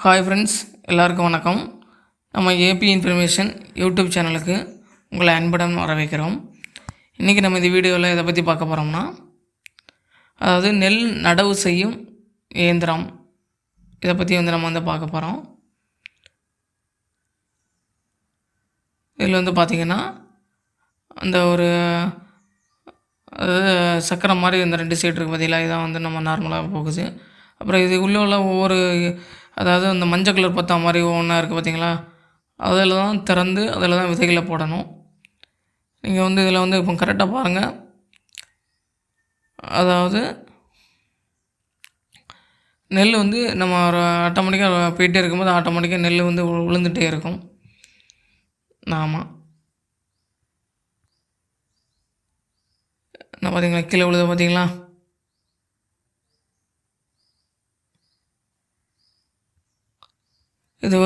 Hi friends, எல்லாருக்கும் வணக்கம். நம்ம ஏபி இன்ஃபர்மேஷன் யூடியூப் சேனலுக்கு உங்களை அன்புடன் வரவேற்கிறோம். இன்றைக்கி நம்ம இந்த வீடியோவில் இதை பற்றி பார்க்க போகிறோம்னா, அதாவது நெல் நடவு செய்யும் இயந்திரம், இதை பற்றி நம்ம பார்க்க போகிறோம். இதில் பார்த்திங்கன்னா அந்த ஒரு அதாவது சக்கரை மாதிரி இந்த 2 சைடு இருக்குது பார்த்தீங்களா, இதான் நம்ம நார்மலாக போகுது. அப்புறம் இது உள்ளே உள்ள ஒவ்வொரு அதாவது அந்த மஞ்சள் கலர் பத்தா மாதிரி ஒவ்வொன்றா இருக்குது பார்த்தீங்களா, அதில் தான் திறந்து அதில் தான் விதைகளை போடணும். நீங்கள் இதில் இப்போ கரெக்டாக பாருங்கள். அதாவது நெல் நம்ம ஒரு ஆட்டோமேட்டிக்காக போயிட்டே இருக்கும்போது ஆட்டோமேட்டிக்காக நெல் விழுந்துகிட்டே இருக்கும். ஆமாம், என்ன பார்த்தீங்களா, கீழே விழுது பார்த்தீங்களா. இது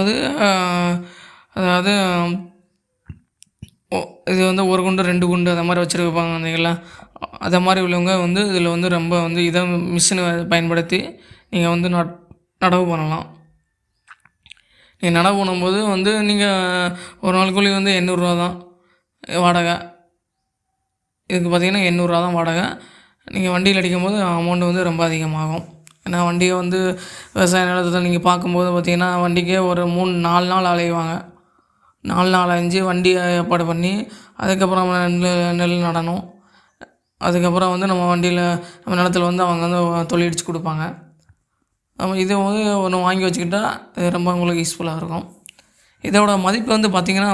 அதாவது இது 1 குண்டு 2 குண்டு அந்த மாதிரி வச்சுருப்பாங்க வந்தீங்களா. அதை மாதிரி உள்ளவங்க இதில் ரொம்ப இதை மிஷினை பயன்படுத்தி நீங்கள் நடவு பண்ணலாம். நீங்கள் நடவு பண்ணும்போது நீங்கள் ஒரு நாள் கூலி 800 தான் வாடகை. இதுக்கு பார்த்தீங்கன்னா 800 தான் வாடகை. நீங்கள் வண்டியில் அடிக்கும்போது அமௌண்ட்டு ரொம்ப அதிகமாகும். ஏன்னா வண்டியை விவசாய நிலத்தை நீங்கள் பார்க்கும்போது பார்த்திங்கன்னா வண்டிக்கே ஒரு 3-4 நாள் அலைவாங்க. 4 நாள் அலைஞ்சு வண்டியை ஏற்பாடு பண்ணி அதுக்கப்புறம் நெல் நடணும். அதுக்கப்புறம் நம்ம வண்டியில் நம்ம நிலத்தில் அவங்க தொழில் அடித்து கொடுப்பாங்க. நம்ம இதை ஒன்று வாங்கி வச்சுக்கிட்டால் இது ரொம்ப உங்களுக்கு யூஸ்ஃபுல்லாக இருக்கும். இதோட மதிப்பு பார்த்திங்கன்னா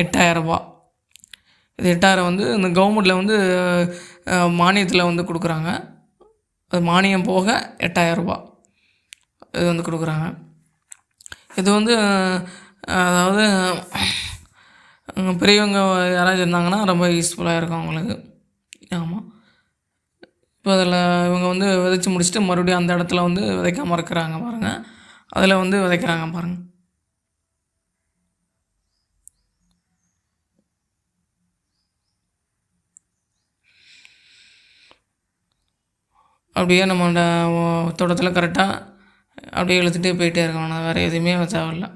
8000 ரூபா. இது 8000 இந்த கவர்மெண்ட்டில் மானியத்தில் கொடுக்குறாங்க. அது மானியம் போக 8000 ரூபா இது கொடுக்குறாங்க. இது அதாவது பெரியவங்க யாராச்சும் இருந்தாங்கன்னா ரொம்ப யூஸ்ஃபுல்லாக இருக்கும் அவங்களுக்கு. ஆமாம், இப்போ அதில் இவங்க விதைச்சி முடிச்சுட்டு மறுபடியும் அந்த இடத்துல விதைக்காமல் இருக்கிறாங்க பாருங்கள். அதில் விதைக்கிறாங்க பாருங்கள். அப்படியே நம்மளோட தோட்டத்தில் கரெக்டாக அப்படியே இழுத்துகிட்டே போயிட்டே இருக்கணும். வேறு எதுவுமே தேவையில்லை.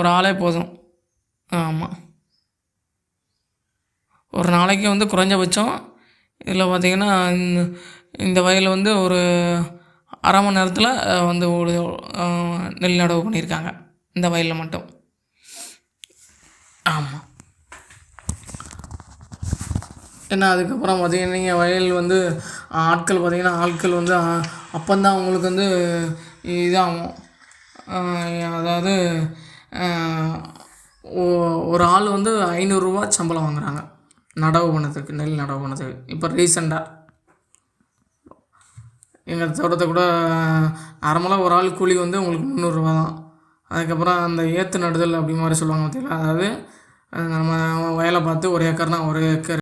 ஒரு ஆளே போதும். ஆமாம், ஒரு நாளைக்கு குறைஞ்சபட்சம் இதில் பார்த்திங்கன்னா இந்த வயலில் ஒரு அரை மணி நேரத்தில் ஒரு நெல் நடவு பண்ணியிருக்காங்க இந்த வயலில் மட்டும். ஆமாம், ஏன்னா அதுக்கப்புறம் பார்த்திங்கன்னா நீங்கள் வயல் ஆட்கள் பார்த்திங்கன்னா ஆட்கள் அப்போந்தான் உங்களுக்கு இதாகும். அதாவது ஒரு ஆள் 500 ரூபா சம்பளம் வாங்குகிறாங்க நடவு பண்ணதுக்கு, நெல் நடவு பண்ணதுக்கு. இப்போ ரீசெண்டாக எங்கள் தோட்டத்தை கூட நார்மலாக ஒரு ஆள் கூலி உங்களுக்கு 300 ரூபா தான். அதுக்கப்புறம் அந்த ஏற்று நடுதல் அப்படி மாதிரி சொல்லுவாங்க பார்த்தீங்களா. அதாவது நம்ம வயலை பார்த்து 1 ஏக்கர்னால் 1 ஏக்கர்